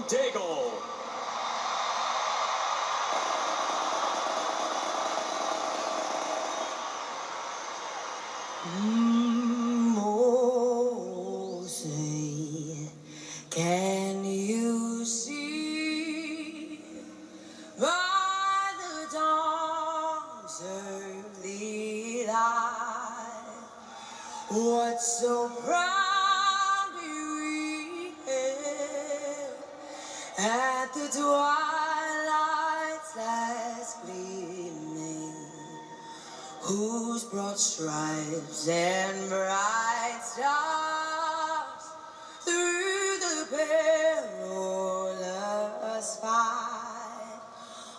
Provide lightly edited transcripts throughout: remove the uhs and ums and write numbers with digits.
Daigle. Say, can you see by the dawn's early light what so proudly we hailed at the twilight's last gleaming, whose broad stripes and bright stars through the perilous fight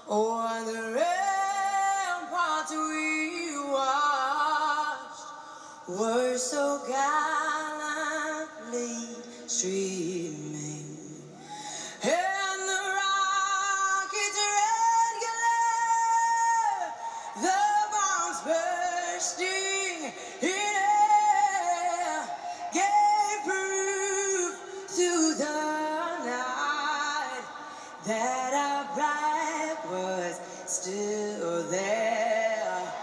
o'er the ramparts we watched were so gallantly streaming, and the rocket's red glare, the bombs bursting in air, gave proof to the night that our flag was still there.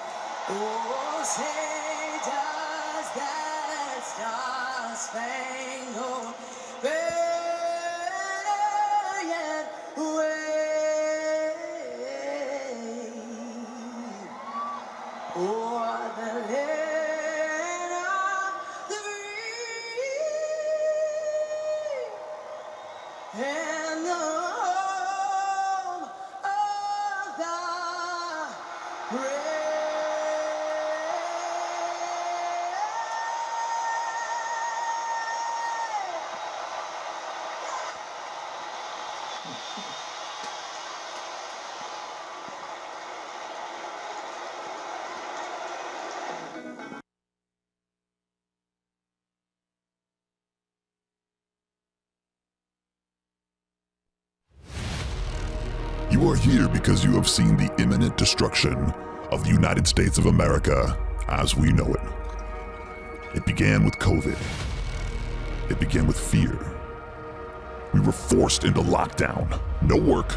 Oh, say does that star-spangled banner yet wave o'er the land of the free and the home of the brave? You are here because you have seen the imminent destruction of the United States of America as we know it. It began with COVID. It began with fear. We were forced into lockdown. No work,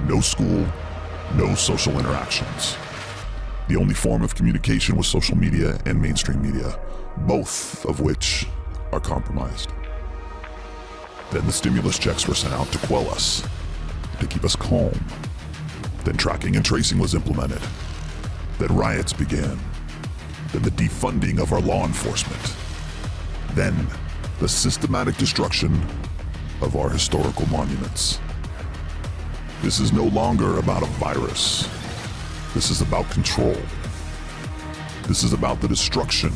no school, no social interactions. The only form of communication was social media and mainstream media, both of which are compromised. Then the stimulus checks were sent out to quell us, to keep us calm. Then tracking and tracing was implemented. Then riots began. Then the defunding of our law enforcement. Then the systematic destruction of our historical monuments. This is no longer about a virus. This is about control. This is about the destruction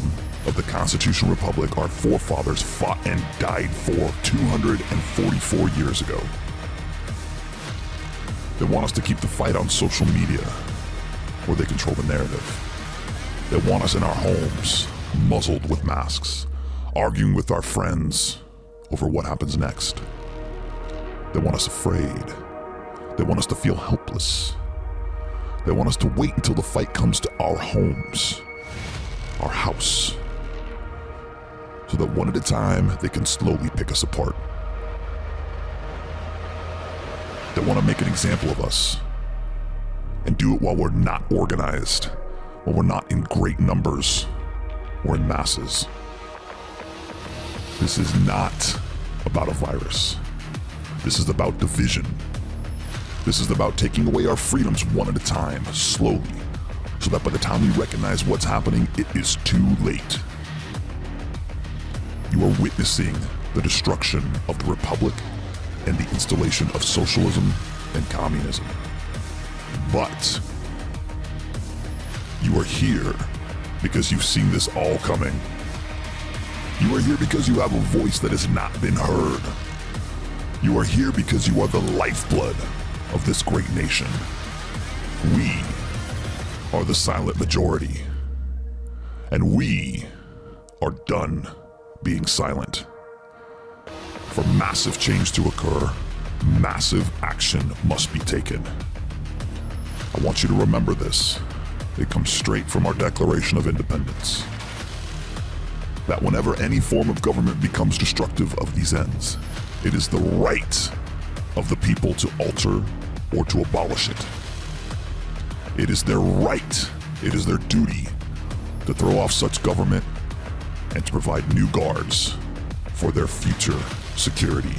of the constitutional republic our forefathers fought and died for 244 years ago. They want us to keep the fight on social media, where they control the narrative. They want us in our homes, muzzled with masks, arguing with our friends over what happens next. They want us afraid. They want us to feel helpless. They want us to wait until the fight comes to our homes, our house, so that one at a time they can slowly pick us apart. They want to make an example of us and do it while we're not organized, while we're not in great numbers or in masses. This is not about a virus. This is about division. This is about taking away our freedoms one at a time, slowly, so that by the time we recognize what's happening, it is too late. You are witnessing the destruction of the republic and the installation of socialism and communism. But you are here because you've seen this all coming. You are here because you have a voice that has not been heard. You are here because you are the lifeblood of this great nation. We are the silent majority, and we are done being silent. For massive change to occur, massive action must be taken. I want you to remember this. It comes straight from our Declaration of Independence. That whenever any form of government becomes destructive of these ends, it is the right of the people to alter or to abolish it. It is their right, it is their duty to throw off such government and to provide new guards for their future security.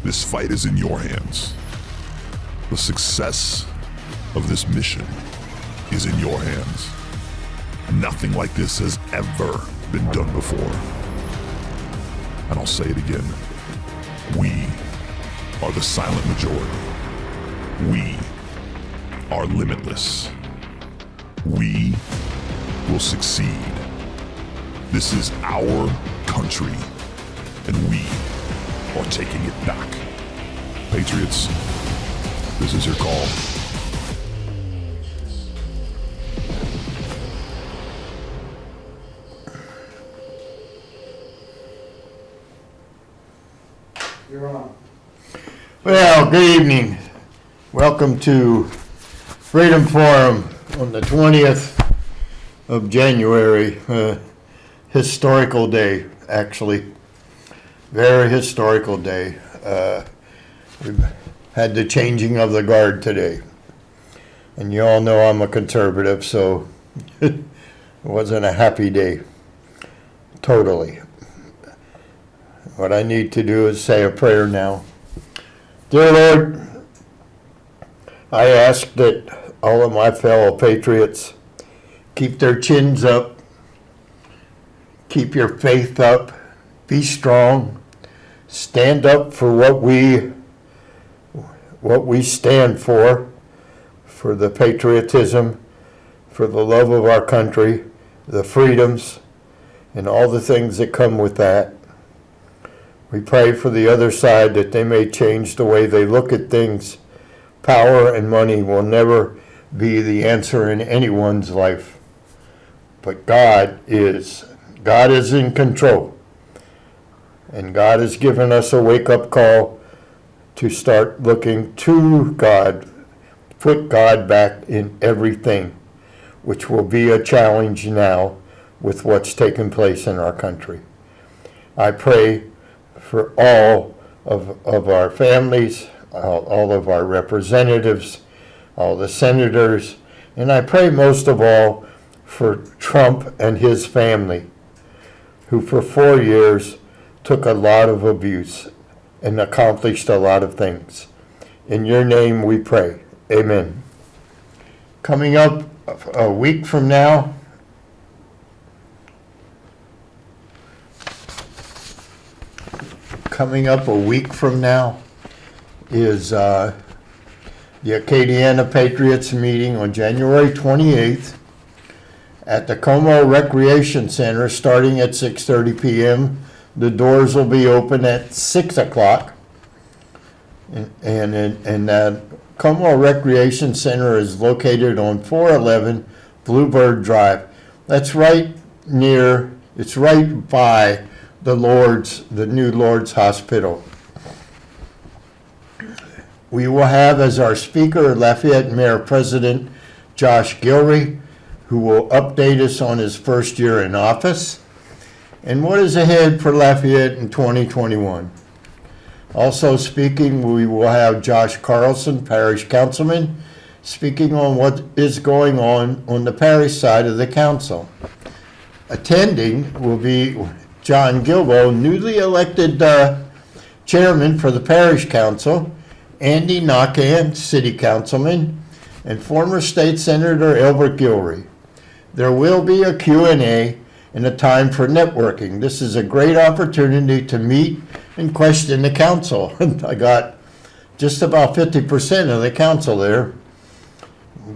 This fight is in your hands. The success of this mission is in your hands. Nothing like this has ever been done before. And I'll say it again. We are the silent majority. We are limitless. We will succeed. This is our country, and we are taking it back. Patriots, this is your call. You're on. Well, good evening. Welcome to Freedom Forum on the 20th of January. Historical day, actually. Very historical day. We've had the changing of the guard today. And you all know I'm a conservative, so it wasn't a happy day. Totally. What I need to do is say a prayer now. Dear Lord, I ask that all of my fellow patriots keep their chins up, keep your faith up, be strong, stand up for what we stand for the patriotism, for the love of our country, the freedoms, and all the things that come with that. We pray for the other side that they may change the way they look at things. Power and money will never be the answer in anyone's life. But God is in control. And God has given us a wake-up call to start looking to God, put God back in everything, which will be a challenge now with what's taken place in our country. I pray for all of our families, all of our representatives, all the senators, and I pray most of all for Trump and his family, who for 4 years took a lot of abuse and accomplished a lot of things. In your name we pray. Amen. Coming up a week from now, is the Acadiana Patriots meeting on January 28th at the Como Recreation Center starting at 6:30 p.m. The doors will be open at 6 o'clock. And that Como Recreation Center is located on 411 Bluebird Drive. It's right by the new Lord's Hospital. We will have as our speaker Lafayette Mayor President Josh Gilry, who will update us on his first year in office and what is ahead for Lafayette in 2021. Also speaking, we will have Josh Carlson, Parish Councilman, speaking on what is going on the parish side of the council. Attending will be John Gilbo, newly elected chairman for the Parish Council, Andy Knockan, City Councilman, and former State Senator Elbert Gilry. There will be a Q&A and a time for networking. This is a great opportunity to meet and question the council. I got just about 50% of the council there.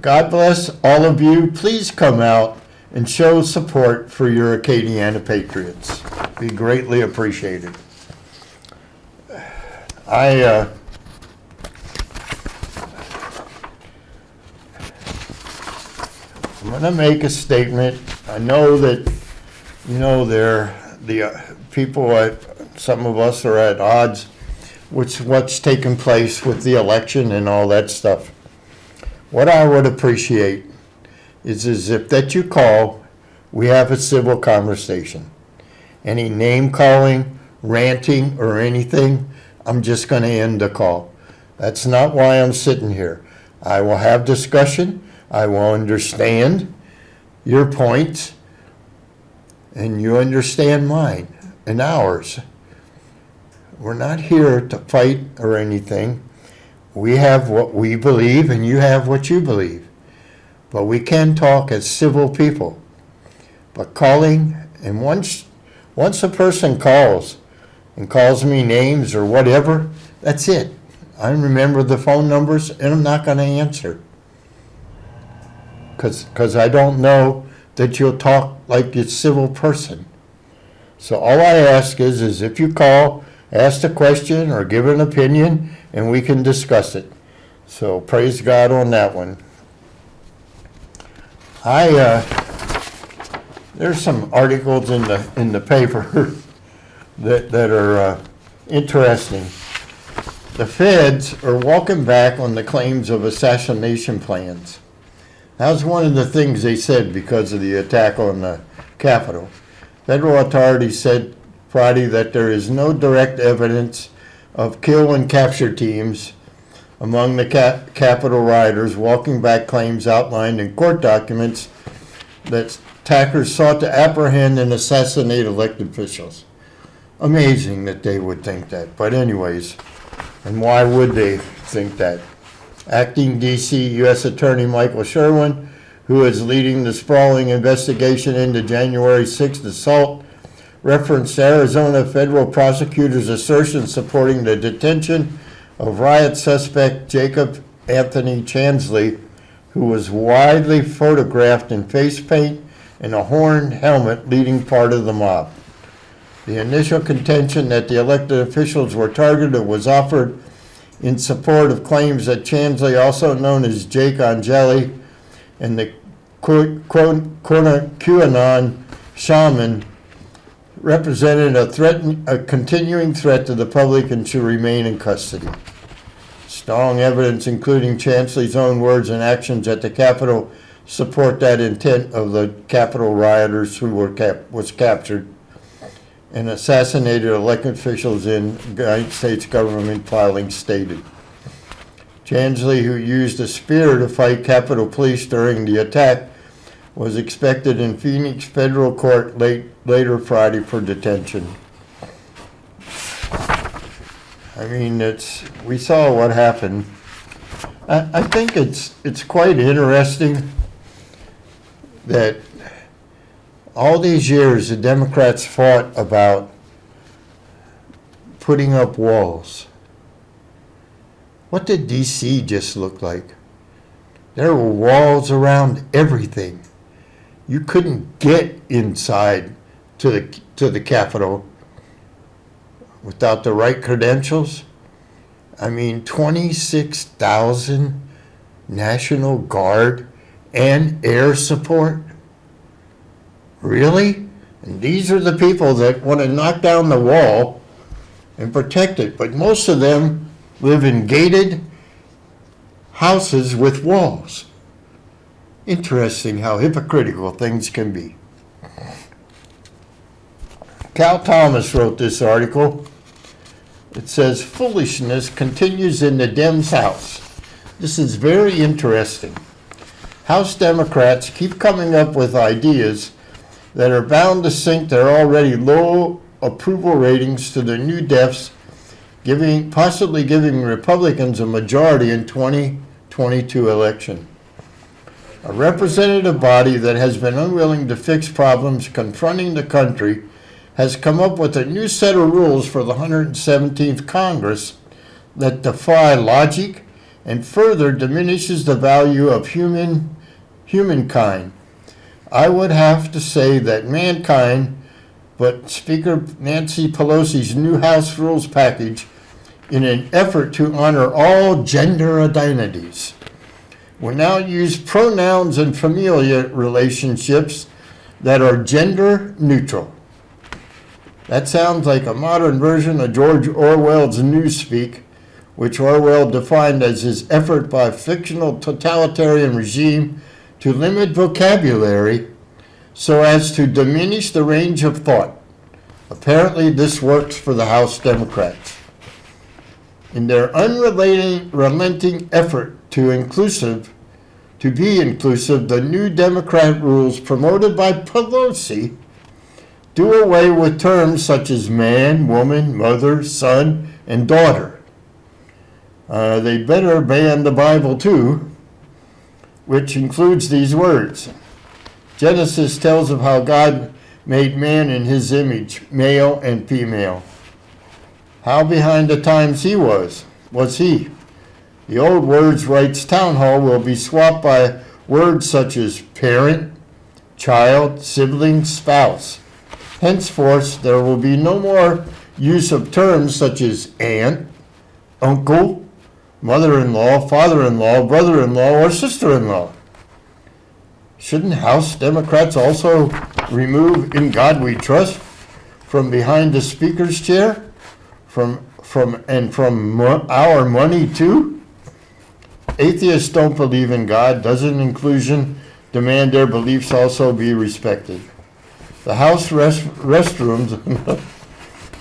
God bless all of you. Please come out and show support for your Acadiana Patriots. Be greatly appreciated. I'm going to make a statement. I know that, the people some of us are at odds with what's taken place with the election and all that stuff. What I would appreciate is if that you call, we have a civil conversation. Any name calling, ranting, or anything, I'm just going to end the call. That's not why I'm sitting here. I will have discussion. I will understand your points, and you understand mine and ours. We're not here to fight or anything. We have what we believe, and you have what you believe. But we can talk as civil people. But calling, and once a person calls and calls me names or whatever, that's it. I remember the phone numbers, and I'm not going to answer. Because I don't know that you'll talk like a civil person. So all I ask is if you call, ask a question or give an opinion, and we can discuss it. So praise God on that one. There's some articles in the paper that are interesting. The feds are walking back on the claims of assassination plans. That was one of the things they said because of the attack on the Capitol. Federal authorities said Friday that there is no direct evidence of kill and capture teams among the Capitol rioters, walking back claims outlined in court documents that attackers sought to apprehend and assassinate elected officials. Amazing that they would think that. But anyways, and why would they think that? Acting D.C. U.S. Attorney Michael Sherwin, who is leading the sprawling investigation into January 6th assault, referenced Arizona federal prosecutors' assertion supporting the detention of riot suspect Jacob Anthony Chansley, who was widely photographed in face paint and a horned helmet leading part of the mob. The initial contention that the elected officials were targeted was offered in support of claims that Chansley, also known as Jake Angeli, and the QAnon shaman represented a continuing threat to the public and should remain in custody. Strong evidence, including Chansley's own words and actions at the Capitol, support that intent of the Capitol rioters who was captured and assassinated elected officials in the United States government filings stated. Chansley, who used a spear to fight Capitol Police during the attack, was expected in Phoenix federal court later Friday for detention. I mean, we saw what happened. I think it's quite interesting that all these years the Democrats fought about putting up walls. What did D.C. just look like? There were walls around everything. You couldn't get inside to the Capitol without the right credentials. I mean, 26,000 National Guard and air support? Really? And these are the people that want to knock down the wall and protect it. But most of them live in gated houses with walls. Interesting how hypocritical things can be. Cal Thomas wrote this article. It says, foolishness continues in the Dems' House. This is very interesting. House Democrats keep coming up with ideas that are bound to sink their already low approval ratings to the new deaths, possibly giving Republicans a majority in 2022 election. A representative body that has been unwilling to fix problems confronting the country has come up with a new set of rules for the 117th Congress that defy logic and further diminishes the value of humankind. I would have to say that mankind, but Speaker Nancy Pelosi's new House Rules package, in an effort to honor all gender identities, will now use pronouns and familial relationships that are gender neutral. That sounds like a modern version of George Orwell's Newspeak, which Orwell defined as his effort by a fictional totalitarian regime to limit vocabulary so as to diminish the range of thought. Apparently, this works for the House Democrats. in their unrelenting effort to be inclusive, the new Democrat rules promoted by Pelosi do away with terms such as man, woman, mother, son, and daughter. They better ban the Bible too, which includes these words. Genesis tells of how God made man in his image, male and female. How behind the times was he? The old words, writes Town Hall, will be swapped by words such as parent, child, sibling, spouse. Henceforth, there will be no more use of terms such as aunt, uncle, mother-in-law, father-in-law, brother-in-law, or sister-in-law. Shouldn't House Democrats also remove "In God We Trust" from behind the speaker's chair? From our money too? Atheists don't believe in God. Doesn't inclusion demand their beliefs also be respected? The House restrooms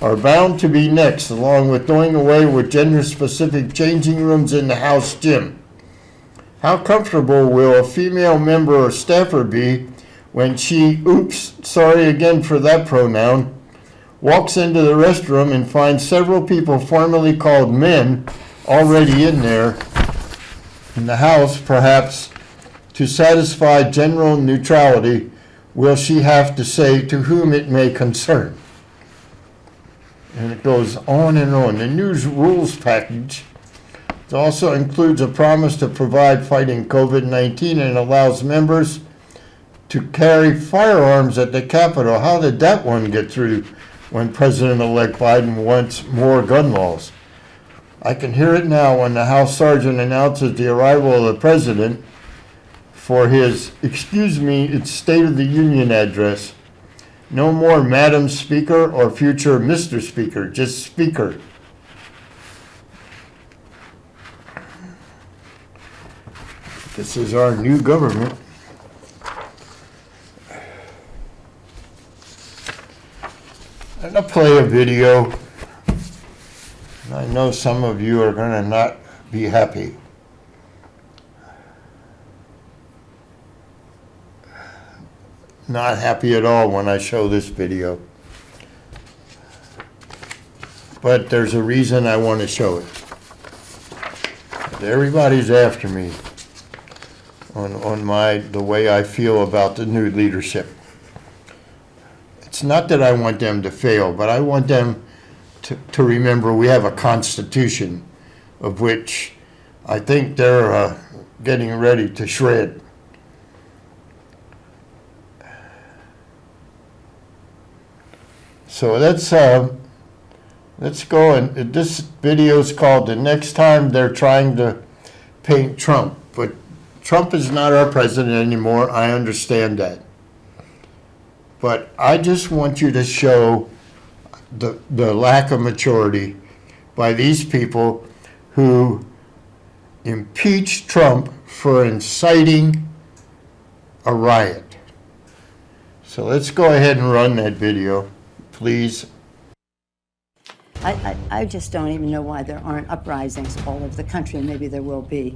are bound to be next, along with doing away with gender-specific changing rooms in the House gym. How comfortable will a female member or staffer be when she, oops, sorry again for that pronoun, walks into the restroom and finds several people formerly called men already in there in the House? Perhaps to satisfy general neutrality, will she have to say to whom it may concern? And it goes on and on. The new rules package also includes a promise to provide fighting COVID-19 and allows members to carry firearms at the Capitol. How did that one get through when President-elect Biden wants more gun laws? I can hear it now when the House Sergeant announces the arrival of the President for his, it's State of the Union address. No more Madam Speaker or future Mr. Speaker, just Speaker. This is our new government. I'm going to play a video. I know some of you are going to not be happy. Not happy at all when I show this video. But there's a reason I want to show it. Everybody's after me on the way I feel about the new leadership. It's not that I want them to fail, but I want them to remember we have a Constitution of which I think they're getting ready to shred. So let's go, and this video is called "The Next Time They're Trying to Paint Trump." But Trump is not our president anymore. I understand that. But I just want you to show the lack of maturity by these people who impeached Trump for inciting a riot. So let's go ahead and run that video, please. I just don't even know why there aren't uprisings all over the country, and maybe there will be.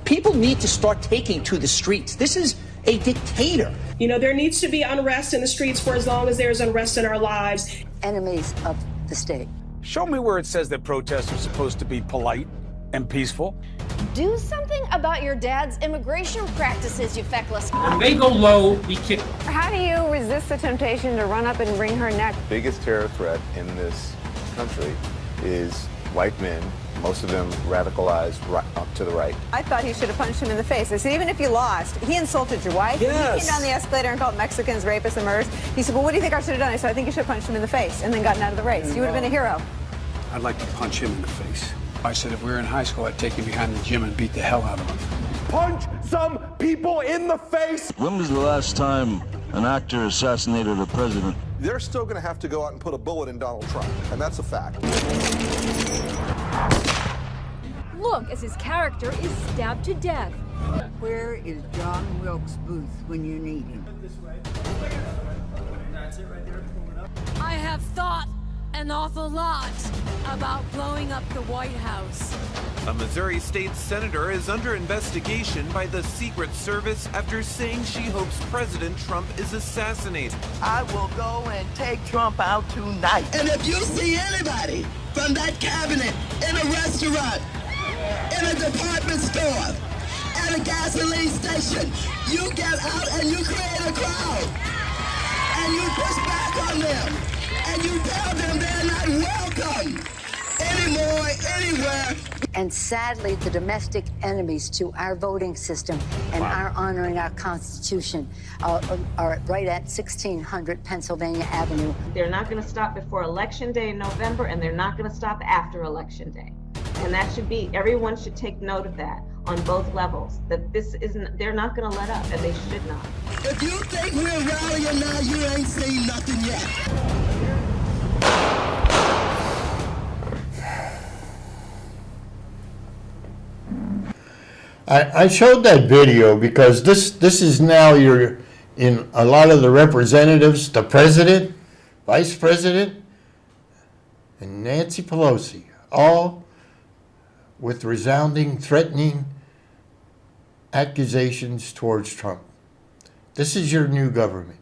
People need to start taking to the streets. This is a dictator. You know, there needs to be unrest in the streets for as long as there's unrest in our lives. Enemies of the state. Show me where it says that protests are supposed to be polite and peaceful. Do something about your dad's immigration practices, you feckless. When they go low, we kick. How do you resist the temptation to run up and wring her neck? The biggest terror threat in this country is white men, most of them radicalized up to the right. I thought he should have punched him in the face. I said, even if you lost, he insulted your wife. Yes. He came down the escalator and called Mexicans rapists and murderers. He said, well, what do you think I should have done? I said, I think you should have punched him in the face and then gotten out of the race. You would have been a hero. I'd like to punch him in the face. I said if we were in high school, I'd take him behind the gym and beat the hell out of him. Punch some people in the face! When was the last time an actor assassinated a president? They're still going to have to go out and put a bullet in Donald Trump, and that's a fact. Look as his character is stabbed to death. Where is John Wilkes Booth when you need him? I have thought an awful lot about blowing up the White House. A Missouri state senator is under investigation by the Secret Service after saying she hopes President Trump is assassinated. I will go and take Trump out tonight. And if you see anybody from that cabinet in a restaurant, in a department store, at a gasoline station, you get out and you create a crowd. And you push back on them. And you tell them they're not welcome anymore, anywhere. And sadly, the domestic enemies to our voting system and our honoring our Constitution are right at 1600 Pennsylvania Avenue. They're not going to stop before Election Day in November, and they're not going to stop after Election Day. And that should be, everyone should take note of that on both levels, that this isn't, they're not going to let up, and they should not. If you think we're rallying now, you ain't seen nothing yet. I showed that video because this is now you're in a lot of the representatives, the president, vice president, and Nancy Pelosi, all with resounding, threatening accusations towards Trump. This is your new government.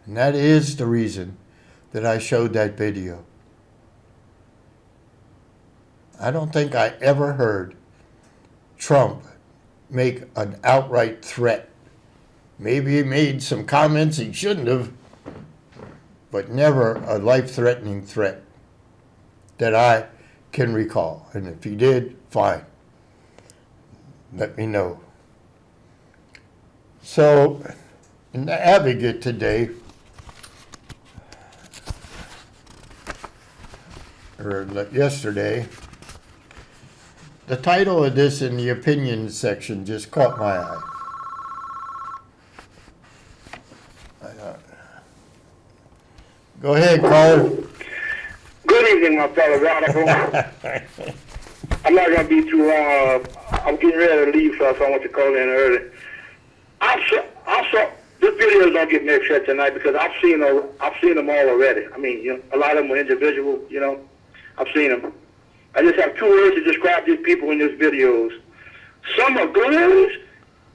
And that is the reason that I showed that video. I don't think I ever heard Trump make an outright threat. Maybe he made some comments he shouldn't have, but never a life-threatening threat that I can recall. And if he did, fine. Let me know. So, in the Advocate today, or yesterday, the title of this in the opinion section just caught my eye. Go ahead, caller. Good evening, my fellow radical. I'm not going to be too long. I'm getting ready to leave, so I want to call in early. I saw this video is going to get me upset tonight because I've seen them all already. I mean, you know, a lot of them were individual. You know, I've seen them. I just have two words to describe these people in these videos. Some are goons,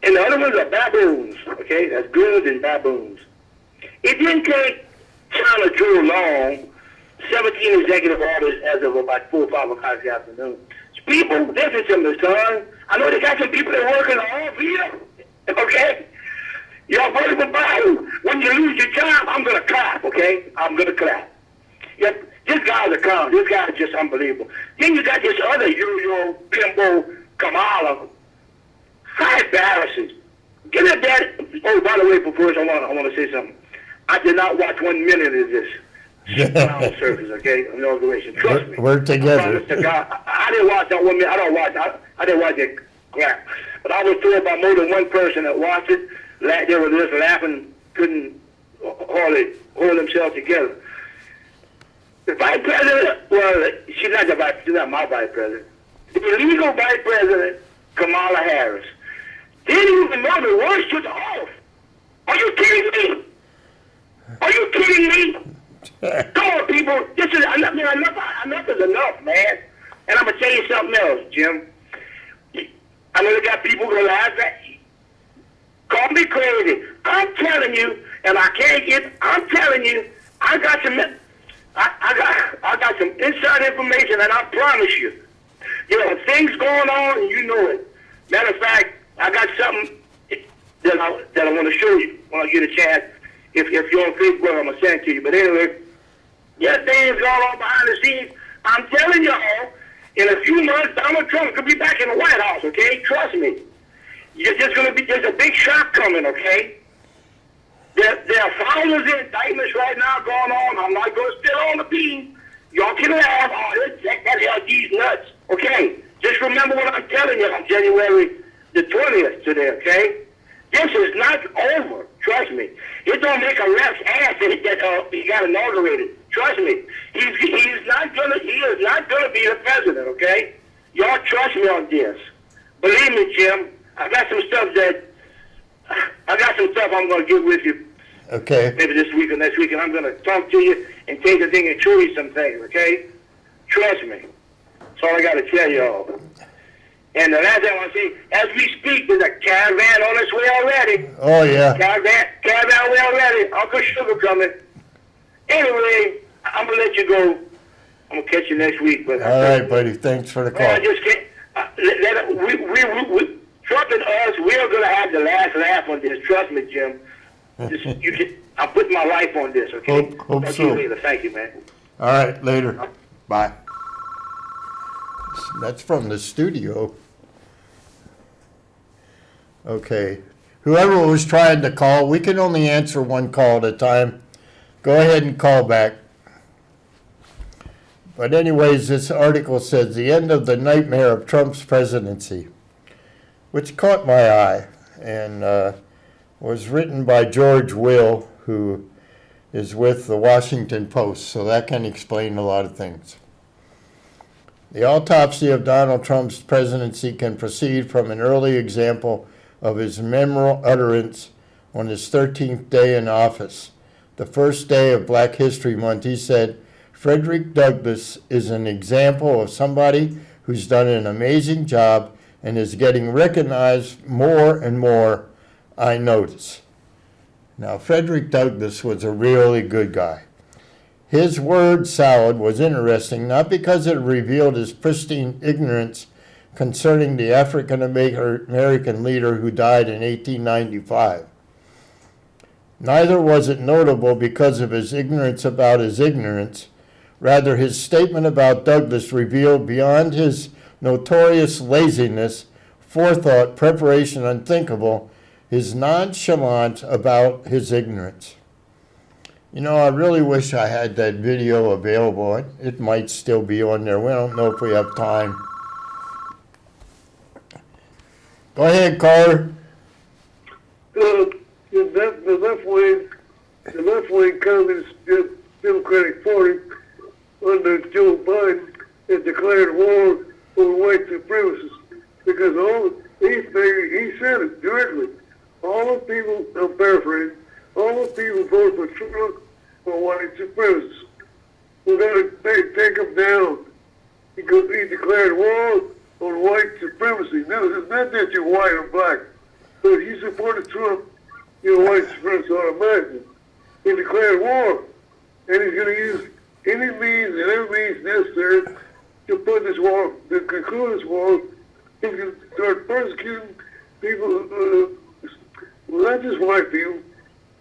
and the other ones are baboons. Okay, that's goons and baboons. It didn't take China Joe long 17 executive orders as of about 4 or 5 o'clock this afternoon. People, listen to me, son. I know they got some people that work in the office, okay? Y'all voted for Biden. When you lose your job, I'm going to clap, okay? I'm going to clap. Yep, this guy's a clown. This guy is just unbelievable. Then you got this other Euro bimbo Kamala. How embarrassing. Get at that. Oh, by the way, for first, I want to say something. I did not watch 1 minute of this. Clown service, okay? Inauguration. Trust me. We're together. I didn't watch that 1 minute. I didn't watch that crap. But I was told by more than one person that watched it. They were just laughing, couldn't hardly hold themselves together. The vice president, well, she's not my vice president. The illegal vice president, Kamala Harris, didn't even know the words to the off. Are you kidding me? Are you kidding me? Come on, people. This is enough is enough, man. And I'm gonna tell you something else, Jim. I know they got people gonna laugh at you. Call me crazy. I'm telling you, and I can't get. I'm telling you, I got some inside information, and I promise you, things going on, and you know it. Matter of fact, I got something that I want to show you when I get a chance. If you're on Facebook, I'm gonna send it to you. But anyway, there's things going on behind the scenes. I'm telling y'all, in a few months, Donald Trump could be back in the White House. Okay, trust me. There's a big shock coming. Okay. There are thousands of indictments right now going on. I'm not going to spill on the bean. Y'all can laugh. Oh, that LG's nuts. Okay. Just remember what I'm telling you on January the 20th today. Okay. This is not over. Trust me. It don't make a ref's ass that he got inaugurated. Trust me. He is not gonna be the president, okay? Y'all trust me on this. Believe me, Jim, I got some stuff I'm gonna get with you. Okay. Maybe this week or next week, and I'm gonna talk to you and take the thing and show you some things, okay? Trust me. That's all I got to tell y'all. And the last thing I want to say, as we speak, there's a caravan on its way already. Oh, yeah. Caravan way already. Uncle Sugar coming. Anyway, I'm going to let you go. I'm going to catch you next week. But All right, buddy. Thanks for the call. I just can't. Trump and us, we're going to have the last laugh on this. Trust me, Jim. I'm putting my life on this, okay? Hope Talk to so. you later. Thank you, man. All right, later. Bye. That's from the studio. Okay. Whoever was trying to call, we can only answer one call at a time. Go ahead and call back. But anyways, this article says the end of the nightmare of Trump's presidency, which caught my eye and was written by George Will, who is with the Washington Post, so that can explain a lot of things. The autopsy of Donald Trump's presidency can proceed from an early example of his memorable utterance on his 13th day in office. The first day of Black History Month, he said, "Frederick Douglass is an example of somebody who's done an amazing job and is getting recognized more and more, I notice." Now, Frederick Douglass was a really good guy. His word salad was interesting, not because it revealed his pristine ignorance concerning the African-American leader who died in 1895. Neither was it notable because of his ignorance about his ignorance. Rather, his statement about Douglass revealed beyond his notorious laziness, forethought, preparation unthinkable, his nonchalance about his ignorance. You know, I really wish I had that video available. It might still be on there. We don't know if we have time. Go ahead, caller. The left wing Communist Democratic Party under Joe Biden has declared war on white supremacists because he said it directly. All the people, I'm paraphrasing, all the people voted for Trump are white supremacists. We're going to take them down because he declared war on white supremacy. Now, it's not that you're white or black, but if you supported Trump, you're a white supremacist automatically. He declared war, and he's going to use any means and every means necessary to put this war, to conclude this war. He's going to start persecuting people, well, not just white people,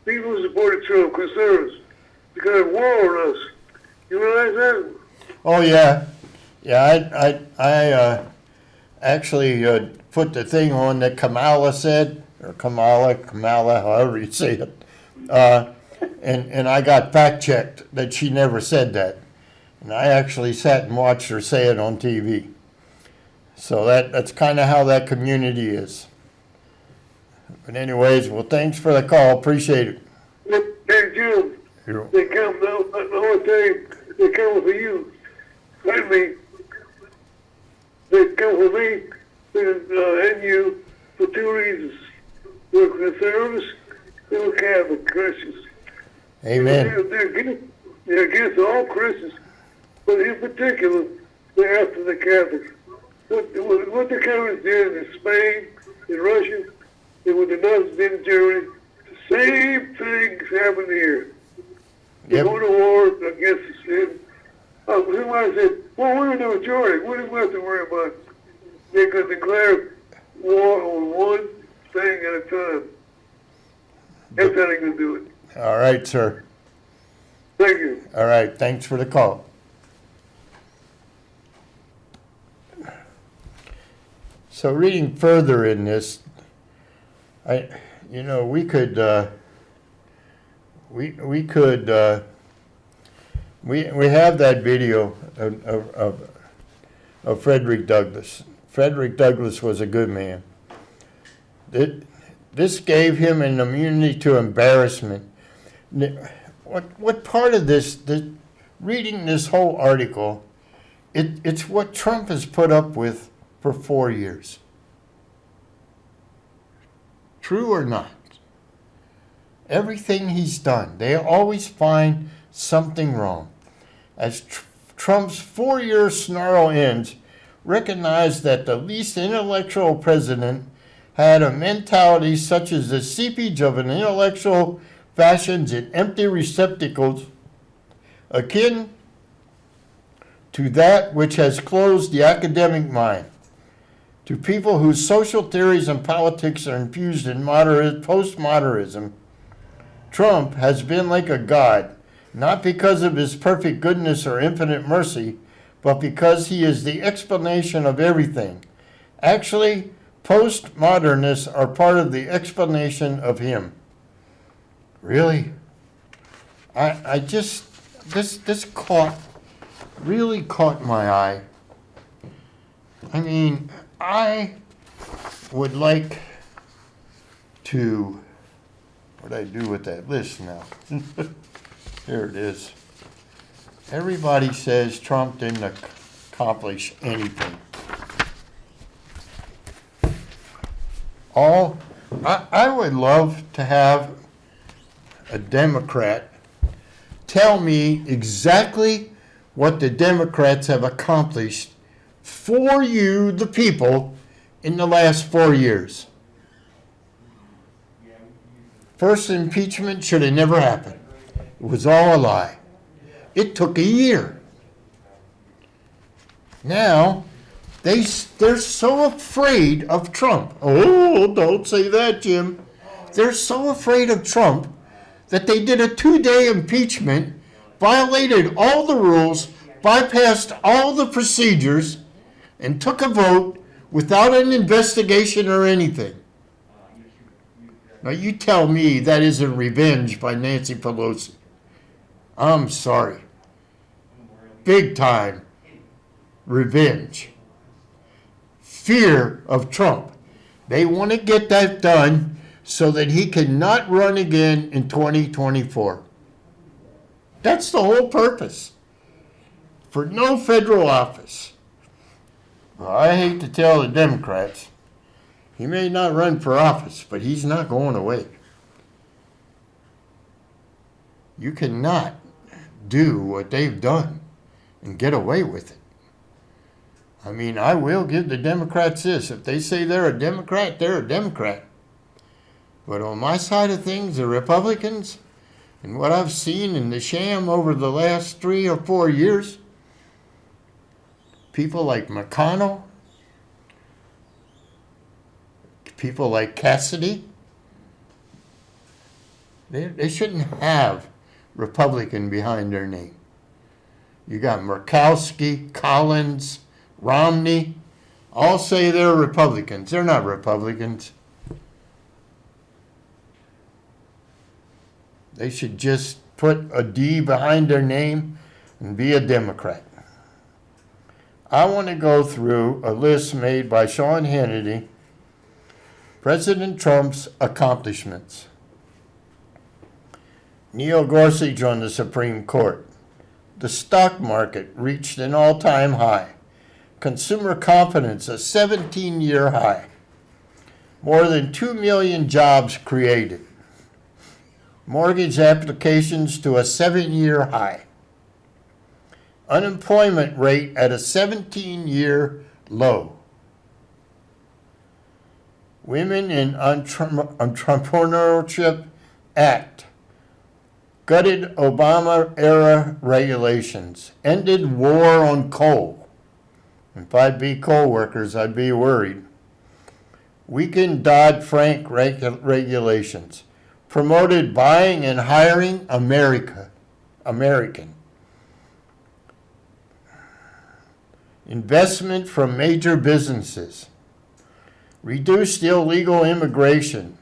people who supported Trump, conservatives, declared war on us. You realize that? Oh, yeah. Yeah, I actually put the thing on that Kamala said, or Kamala, however you say it, and I got fact-checked that she never said that. And I actually sat and watched her say it on TV. So that's kind of how that community is. But anyways, well, thanks for the call. Appreciate it. Hey, Jim, they come, I want to tell you, they come for you. Let me. They come for me and you for two reasons. We're conservatives and we're Catholic Christians. Amen. They're against all Christians, but in particular, they're after the Catholics. What the Catholics did in Spain, in Russia, and what the Nazis did in Germany, the same things happened here. They go to war against the sin. Somebody said, well, we're the majority. What do we have to worry about? They could declare war on one thing at a time. That's how they can do it. All right, sir. Thank you. All right, thanks for the call. So reading further in this, we could have that video of Frederick Douglass. Frederick Douglass was a good man. This gave him an immunity to embarrassment. What part of this, reading this whole article, it's what Trump has put up with for 4 years. True or not? Everything he's done, they always find something wrong. As Trump's 4-year snarl ends, recognize that the least intellectual president had a mentality such as the seepage of an intellectual fashions in empty receptacles, akin to that which has closed the academic mind. To people whose social theories and politics are infused in postmodernism, Trump has been like a god, not because of his perfect goodness or infinite mercy, but because he is the explanation of everything. Actually, postmodernists are part of the explanation of him. Really? I just, this really caught my eye. I mean, I would like to, what do I do with that list now? Here it is. Everybody says Trump didn't accomplish anything. I would love to have a Democrat tell me exactly what the Democrats have accomplished for you, the people, in the last 4 years. First impeachment should have never happened. It was all a lie. It took a year. Now, they're so afraid of Trump. Oh, don't say that, Jim. They're so afraid of Trump that they did a 2-day impeachment, violated all the rules, bypassed all the procedures, and took a vote without an investigation or anything. Now, you tell me that isn't revenge by Nancy Pelosi. I'm sorry. Big time revenge. Fear of Trump. They want to get that done so that he cannot run again in 2024. That's the whole purpose. For no federal office. Well, I hate to tell the Democrats, he may not run for office, but he's not going away. You cannot do what they've done and get away with it. I mean, I will give the Democrats this. If they say they're a Democrat, they're a Democrat. But on my side of things, the Republicans, and what I've seen in the sham over the last 3 or 4 years, people like McConnell, people like Cassidy, they shouldn't have Republican behind their name. You got Murkowski, Collins, Romney, all say they're Republicans. They're not Republicans. They should just put a D behind their name and be a Democrat. I want to go through a list made by Sean Hannity, President Trump's accomplishments. Neil Gorsuch on the Supreme Court. The stock market reached an all-time high. Consumer confidence, a 17-year high. More than 2 million jobs created. Mortgage applications to a 7-year high. Unemployment rate at a 17-year low. Women in Entrepreneurship Act. Gutted Obama-era regulations. Ended war on coal. If I'd be coal workers, I'd be worried. Weakened Dodd-Frank regulations. Promoted buying and hiring American. Investment from major businesses. Reduced illegal immigration.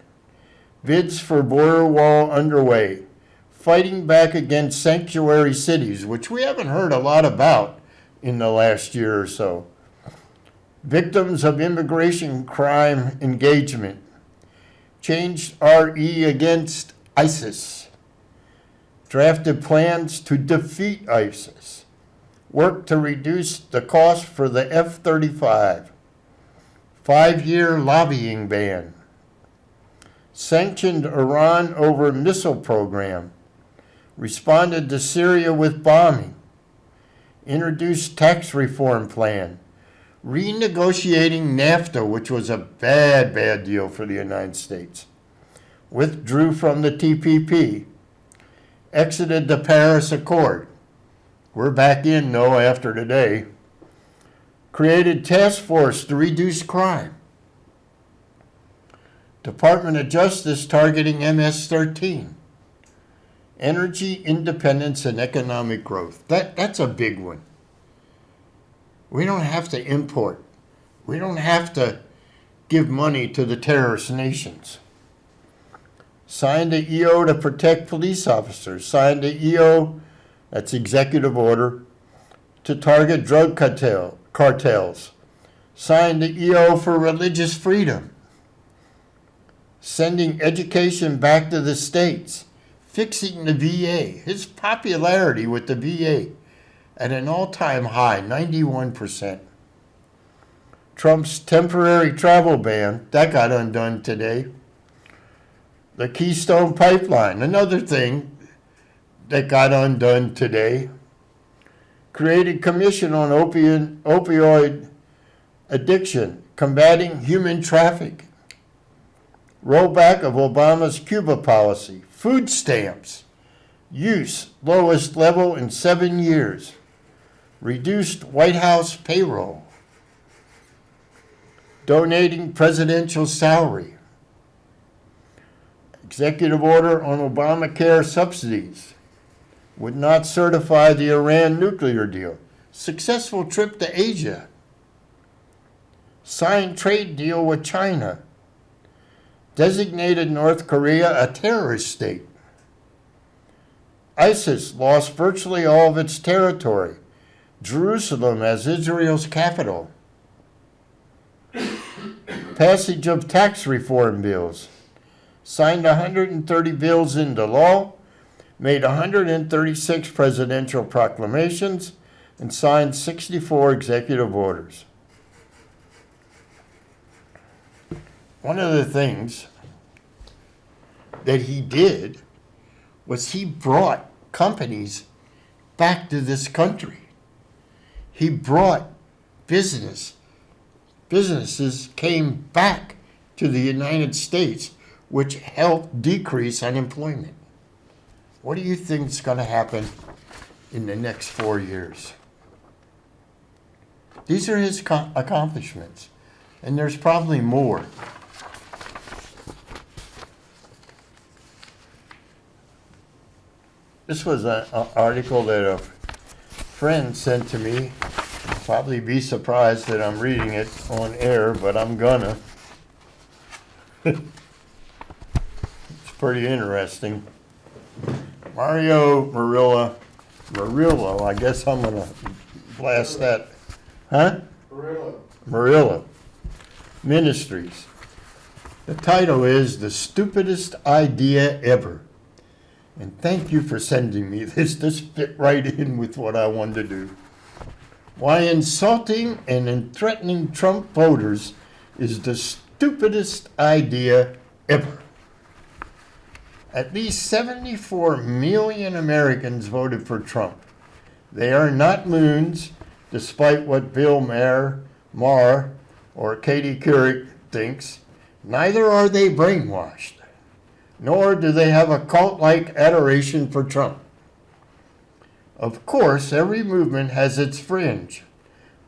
Bids for border wall underway. Fighting back against sanctuary cities, which we haven't heard a lot about in the last year or so. Victims of immigration crime engagement. Changed RE against ISIS. Drafted plans to defeat ISIS. Worked to reduce the cost for the F-35. 5-year lobbying ban. Sanctioned Iran over missile program. responded to Syria with bombing, introduced tax reform plan, renegotiating NAFTA, which was a bad deal for the United States, withdrew from the TPP, exited the Paris Accord. We're back in, though, after today. Created task force to reduce crime. Department of Justice targeting MS-13. Energy independence and economic growth. That's a big one. We don't have to import. We don't have to give money to the terrorist nations. Signed the EO to protect police officers. Signed the EO, that's executive order, to target drug cartels. Signed the EO for religious freedom. Sending education back to the states. Fixing the VA. His popularity with the VA at an all-time high, 91%. Trump's temporary travel ban, that got undone today. The Keystone Pipeline, another thing that got undone today. Created commission on opioid addiction, combating human trafficking. Rollback of Obama's Cuba policy. Food stamps, use lowest level in 7 years. Reduced White House payroll. Donating presidential salary. Executive order on Obamacare subsidies. Would not certify the Iran nuclear deal. Successful trip to Asia. Signed trade deal with China. Designated North Korea a terrorist state. ISIS lost virtually all of its territory. Jerusalem as Israel's capital. Passage of tax reform bills. Signed 130 bills into law, made 136 presidential proclamations, and signed 64 executive orders. One of the things that he did was he brought companies back to this country. He brought businesses came back to the United States, which helped decrease unemployment. What do you think is going to happen in the next 4 years? These are his accomplishments, and there's probably more. This was an article that a friend sent to me. Probably be surprised that I'm reading it on air, but I'm gonna. It's pretty interesting. Mario Murillo, I guess I'm gonna blast that. Huh? Murillo Ministries. The title is The Stupidest Idea Ever. And thank you for sending me this. This fit right in with what I wanted to do. Why insulting and threatening Trump voters is the stupidest idea ever. At least 74 million Americans voted for Trump. They are not loons, despite what Bill Maher or Katie Couric thinks. Neither are they brainwashed, nor do they have a cult-like adoration for Trump. Of course, every movement has its fringe,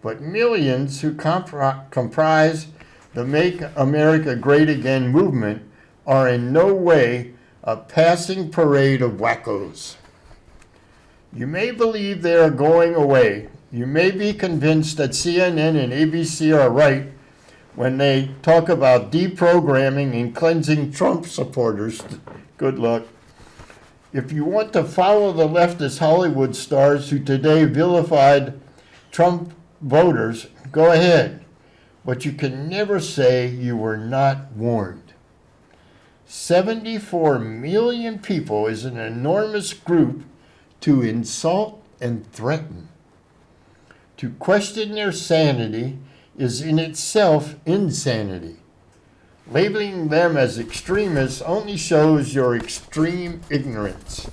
but millions who comprise the Make America Great Again movement are in no way a passing parade of wackos. You may believe they are going away. You may be convinced that CNN and ABC are right when they talk about deprogramming and cleansing Trump supporters. Good luck. If you want to follow the leftist Hollywood stars who today vilified Trump voters, go ahead. But you can never say you were not warned. 74 million people is an enormous group to insult and threaten. To question their sanity is in itself insanity. Labeling them as extremists only shows your extreme ignorance.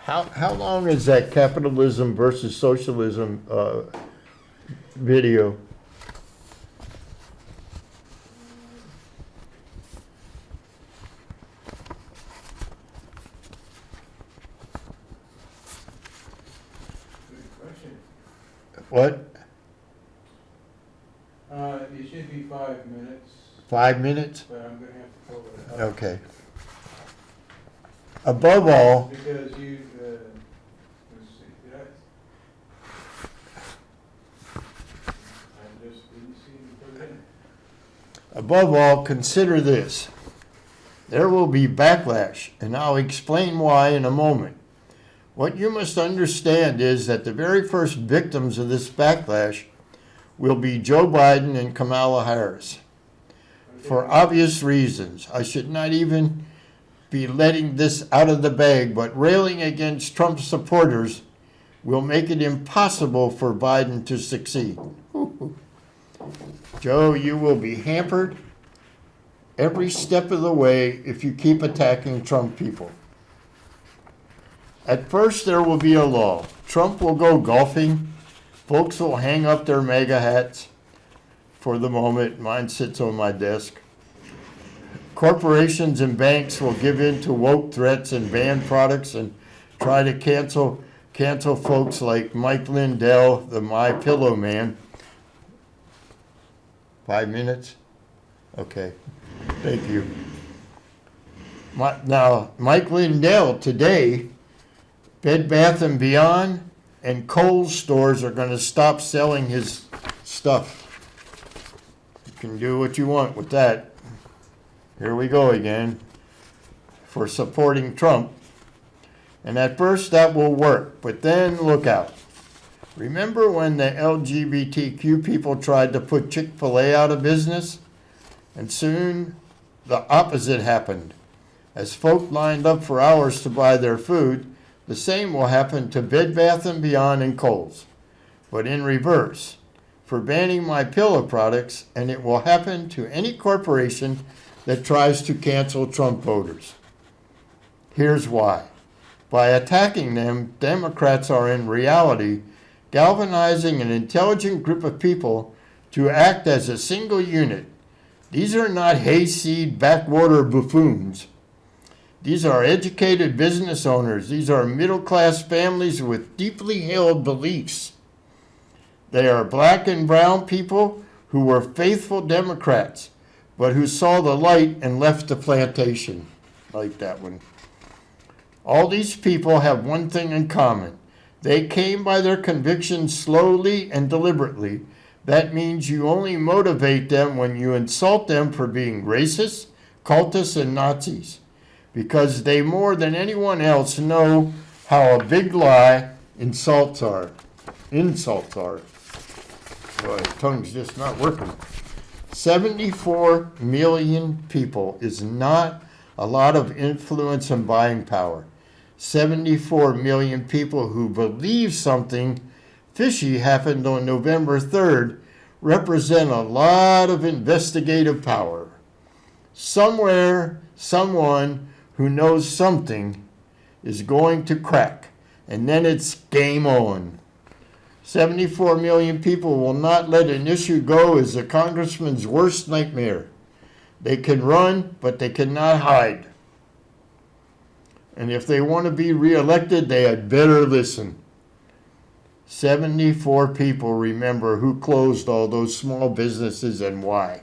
How long is that capitalism versus socialism video? What? It should be 5 minutes. 5 minutes? But I'm gonna have to pull it up. Okay. Above all, Because you, let's see, did I just didn't see you put it in. above all, consider this. There will be backlash, and I'll explain why in a moment. What you must understand is that the very first victims of this backlash will be Joe Biden and Kamala Harris. For obvious reasons, I should not even be letting this out of the bag, but railing against Trump supporters will make it impossible for Biden to succeed. Joe, you will be hampered every step of the way if you keep attacking Trump people. At first, there will be a lull. Trump will go golfing. Folks will hang up their MAGA hats. For the moment, mine sits on my desk. Corporations and banks will give in to woke threats and ban products and try to cancel folks like Mike Lindell, the My Pillow man. 5 minutes? Okay, thank you. Now, Mike Lindell today, Bed Bath & Beyond and Kohl's stores are going to stop selling his stuff. You can do what you want with that. Here we go again for supporting Trump. And at first that will work, but then look out. Remember when the LGBTQ people tried to put Chick-fil-A out of business? And soon the opposite happened. As folk lined up for hours to buy their food, the same will happen to Bed Bath & Beyond and Kohl's, but in reverse, for banning My Pillow products, and it will happen to any corporation that tries to cancel Trump voters. Here's why. By attacking them, Democrats are in reality galvanizing an intelligent group of people to act as a single unit. These are not hayseed backwater buffoons. These are educated business owners. These are middle-class families with deeply held beliefs. They are black and brown people who were faithful Democrats, but who saw the light and left the plantation. Like that one. All these people have one thing in common. They came by their convictions slowly and deliberately. That means you only motivate them when you insult them for being racist, cultists, and Nazis, because they more than anyone else know how a big lie insults are. Boy, tongue's just not working. 74 million people is not a lot of influence and buying power. 74 million people who believe something fishy happened on November 3rd represent a lot of investigative power. Somewhere, someone who knows something is going to crack, and then it's game on. 74 million people will not let an issue go as a congressman's worst nightmare. They can run, but they cannot hide. And if they want to be reelected, they had better listen. 74 people remember who closed all those small businesses and why.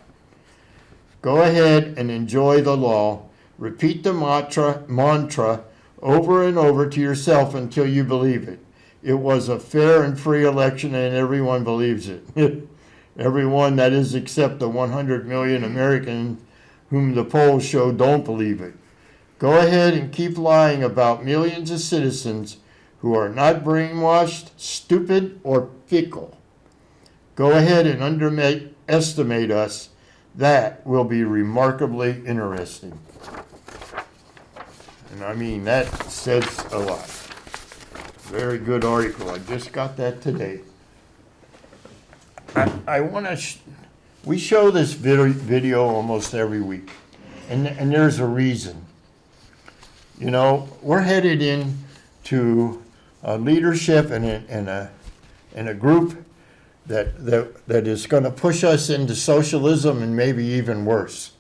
Go ahead and enjoy the law. Repeat the mantra over and over to yourself until you believe it. It was a fair and free election, and everyone believes it. Everyone, that is, except the 100 million Americans whom the polls show don't believe it. Go ahead and keep lying about millions of citizens who are not brainwashed, stupid, or fickle. Go ahead and underestimate us. That will be remarkably interesting. And I mean, that says a lot. Very good article. I just got that today. I want to, we show this video almost every week, and there's a reason. You know, we're headed in to leadership and a group that is going to push us into socialism and maybe even worse.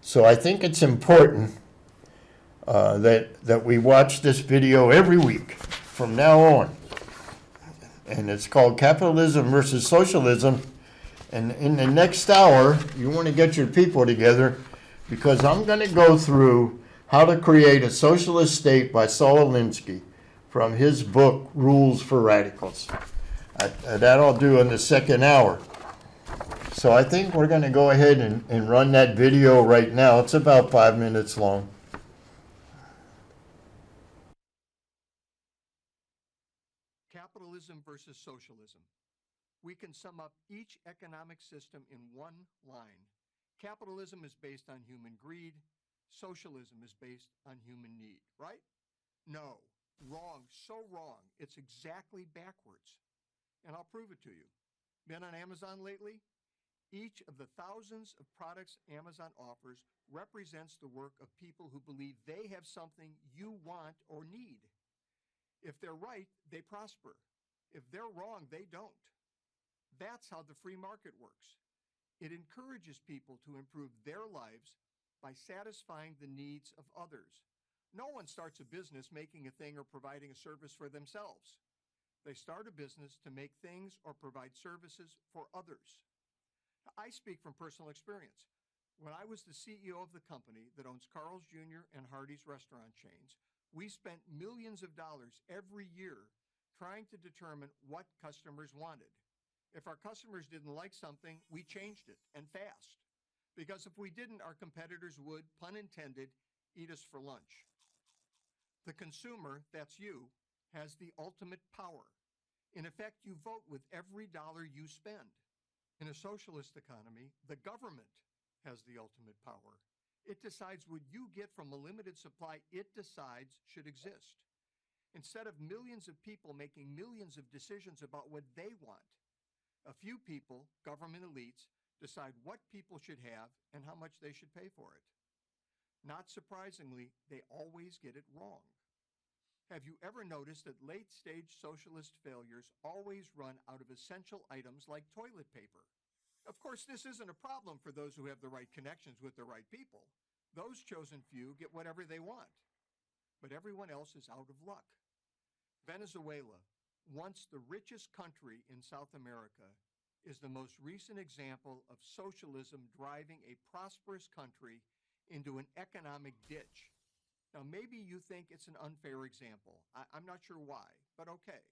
So I think it's important that we watch this video every week from now on. And it's called Capitalism versus Socialism. And in the next hour, you want to get your people together, because I'm going to go through How to Create a Socialist State by Saul Alinsky from his book, Rules for Radicals. That I'll do in the second hour. So I think we're going to go ahead and run that video right now. It's about 5 minutes long. Capitalism versus socialism. We can sum up each economic system in one line. Capitalism is based on human greed. Socialism is based on human need, right? No, wrong, so wrong. It's exactly backwards. And I'll prove it to you. Been on Amazon lately? Each of the thousands of products Amazon offers represents the work of people who believe they have something you want or need. If they're right, they prosper. If they're wrong, they don't. That's how the free market works. It encourages people to improve their lives by satisfying the needs of others. No one starts a business making a thing or providing a service for themselves. They start a business to make things or provide services for others. I speak from personal experience. When I was the CEO of the company that owns Carl's Jr. and Hardee's restaurant chains, we spent millions of dollars every year trying to determine what customers wanted. If our customers didn't like something, we changed it, and fast. Because if we didn't, our competitors would, pun intended, eat us for lunch. The consumer, that's you, has the ultimate power. In effect, you vote with every dollar you spend. In a socialist economy, the government has the ultimate power. It decides what you get from a limited supply it decides should exist. Instead of millions of people making millions of decisions about what they want, a few people, government elites, decide what people should have and how much they should pay for it. Not surprisingly, they always get it wrong. Have you ever noticed that late-stage socialist failures always run out of essential items like toilet paper? Of course, this isn't a problem for those who have the right connections with the right people. Those chosen few get whatever they want. But everyone else is out of luck. Venezuela, once the richest country in South America, is the most recent example of socialism driving a prosperous country into an economic ditch. Now, maybe you think it's an unfair example. I'm not sure why, but okay.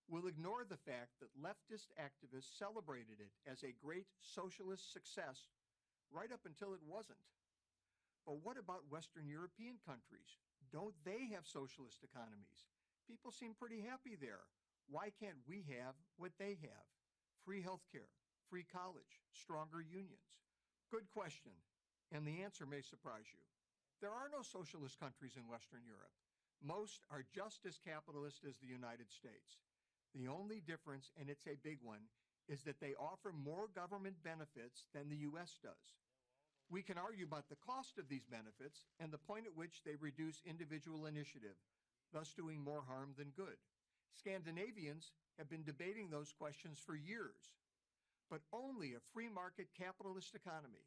We'll ignore the fact that leftist activists celebrated it as a great socialist success right up until it wasn't. But what about Western European countries? Don't they have socialist economies? People seem pretty happy there. Why can't we have what they have? Free healthcare, free college, stronger unions. Good question, and the answer may surprise you. There are no socialist countries in Western Europe. Most are just as capitalist as the United States. The only difference, and it's a big one, is that they offer more government benefits than the U.S. does. We can argue about the cost of these benefits and the point at which they reduce individual initiative, thus doing more harm than good. Scandinavians have been debating those questions for years. But only a free market capitalist economy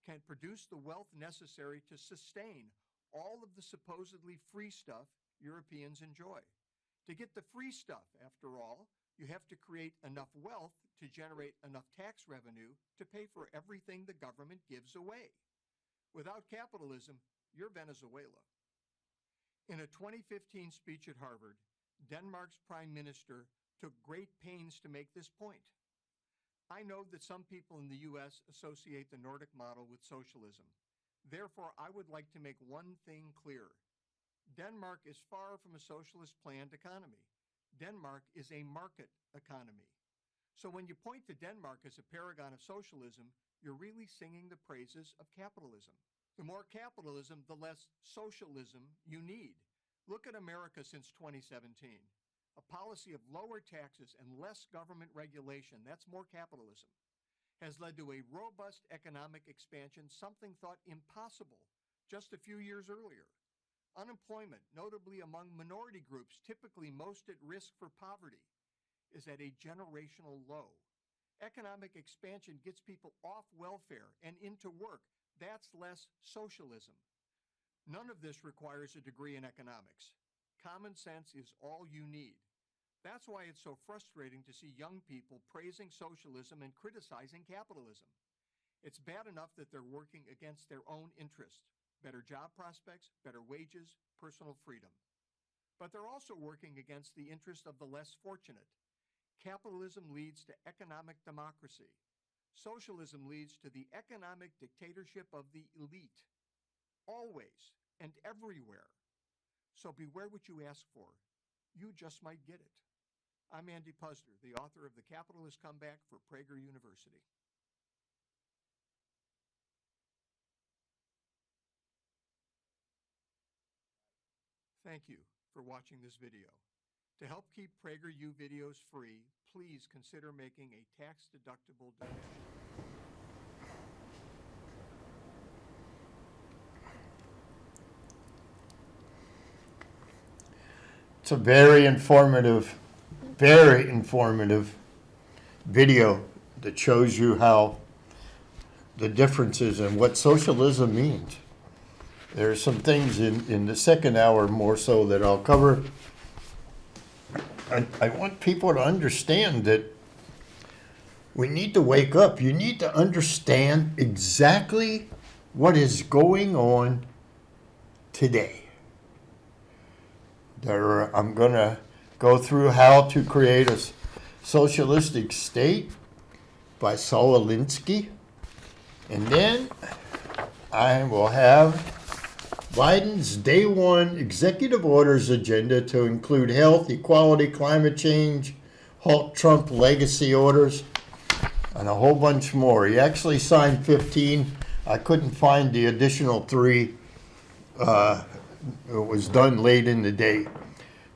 can produce the wealth necessary to sustain all of the supposedly free stuff Europeans enjoy. To get the free stuff, after all, you have to create enough wealth to generate enough tax revenue to pay for everything the government gives away. Without capitalism, you're Venezuela. In a 2015 speech at Harvard, Denmark's prime minister took great pains to make this point. I know that some people in the U.S. associate the Nordic model with socialism. Therefore, I would like to make one thing clear. Denmark is far from a socialist planned economy. Denmark is a market economy. So when you point to Denmark as a paragon of socialism, you're really singing the praises of capitalism. The more capitalism, the less socialism you need. Look at America since 2017. A policy of lower taxes and less government regulation, that's more capitalism, has led to a robust economic expansion, something thought impossible just a few years earlier. Unemployment, notably among minority groups, typically most at risk for poverty, is at a generational low. Economic expansion gets people off welfare and into work. That's less socialism. None of this requires a degree in economics. Common sense is all you need. That's why it's so frustrating to see young people praising socialism and criticizing capitalism. It's bad enough that they're working against their own interest. Better job prospects, better wages, personal freedom. But they're also working against the interest of the less fortunate. Capitalism leads to economic democracy. Socialism leads to the economic dictatorship of the elite. Always and everywhere. So beware what you ask for. You just might get it. I'm Andy Puzder, the author of The Capitalist Comeback for Prager University. Thank you for watching this video. To help keep PragerU videos free, please consider making a tax-deductible donation. It's a very informative video that shows you how the differences and what socialism means. There are some things in the second hour more so that I'll cover. I want people to understand that we need to wake up. You need to understand exactly what is going on today. I'm going to go through how to create a socialistic state by Saul Alinsky. And then I will have Biden's day one executive orders agenda to include health, equality, climate change, halt Trump legacy orders, and a whole bunch more. He actually signed 15. I couldn't find the additional 3. It was done late in the day.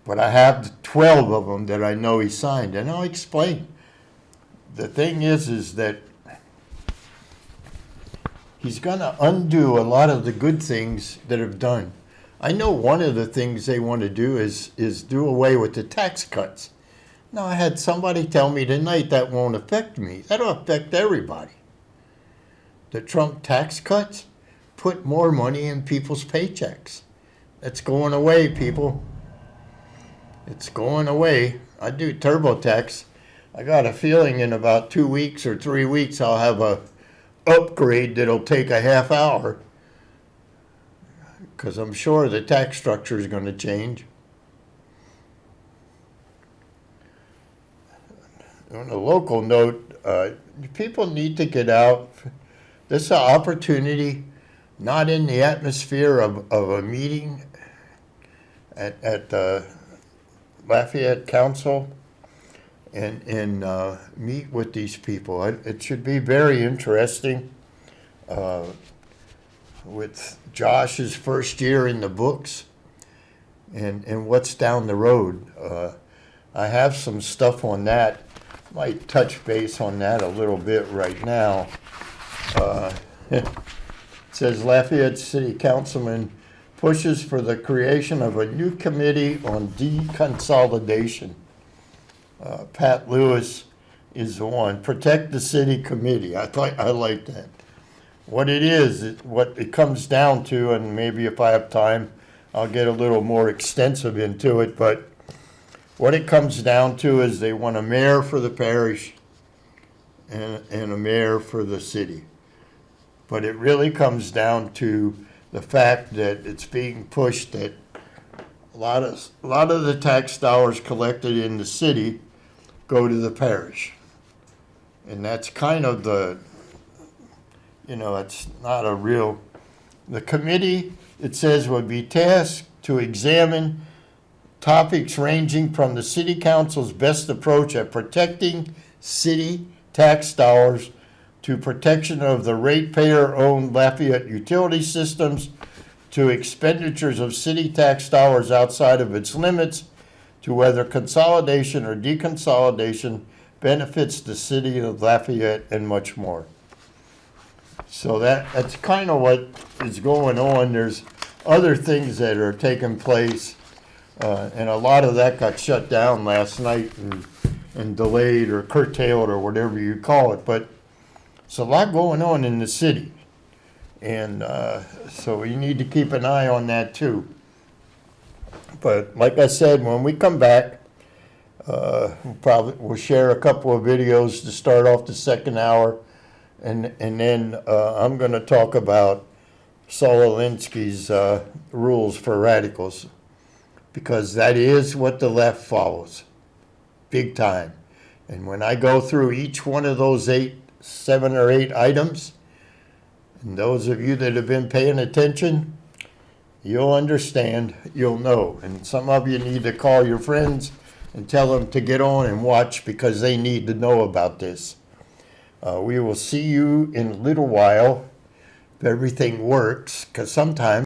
But I have 12 of them that I know he signed, and I'll explain. The thing is that he's going to undo a lot of the good things that have done. I know one of the things they want to do is do away with the tax cuts. Now, I had somebody tell me tonight that won't affect me. That'll affect everybody. The Trump tax cuts put more money in people's paychecks. That's going away, people. It's going away. I do TurboTax. I got a feeling in about 2 weeks or 3 weeks I'll have a upgrade that'll take a half hour, because I'm sure the tax structure is going to change. On a local note, people need to get out. This is an opportunity, not in the atmosphere of a meeting at the Lafayette Council, and meet with these people. It should be very interesting. With Josh's first year in the books and what's down the road. I have some stuff on that. Might touch base on that a little bit right now. It says Lafayette City Councilman pushes for the creation of a new committee on deconsolidation. Pat Lewis is the one. Protect the City Committee. I like that. What it is, what it comes down to, and maybe if I have time, I'll get a little more extensive into it, but what it comes down to is they want a mayor for the parish and a mayor for the city. But it really comes down to the fact that it's being pushed that a lot of the tax dollars collected in the city go to the parish. And that's kind of it's not a real, the committee, it says, would be tasked to examine topics ranging from the city council's best approach at protecting city tax dollars to protection of the ratepayer-owned Lafayette utility systems, to expenditures of city tax dollars outside of its limits, to whether consolidation or deconsolidation benefits the city of Lafayette, and much more. So that's kind of what is going on. There's other things that are taking place, and a lot of that got shut down last night and delayed or curtailed or whatever you call it. But it's a lot going on in the city, and so you need to keep an eye on that too. But like I said, when we come back, we'll share a couple of videos to start off the second hour, and then I'm going to talk about Saul Alinsky's rules for radicals, because that is what the left follows, big time. And when I go through each one of those 7 or 8 items, and those of you that have been paying attention, you'll understand, you'll know. And some of you need to call your friends and tell them to get on and watch, because they need to know about this. We will see you in a little while if everything works, because sometimes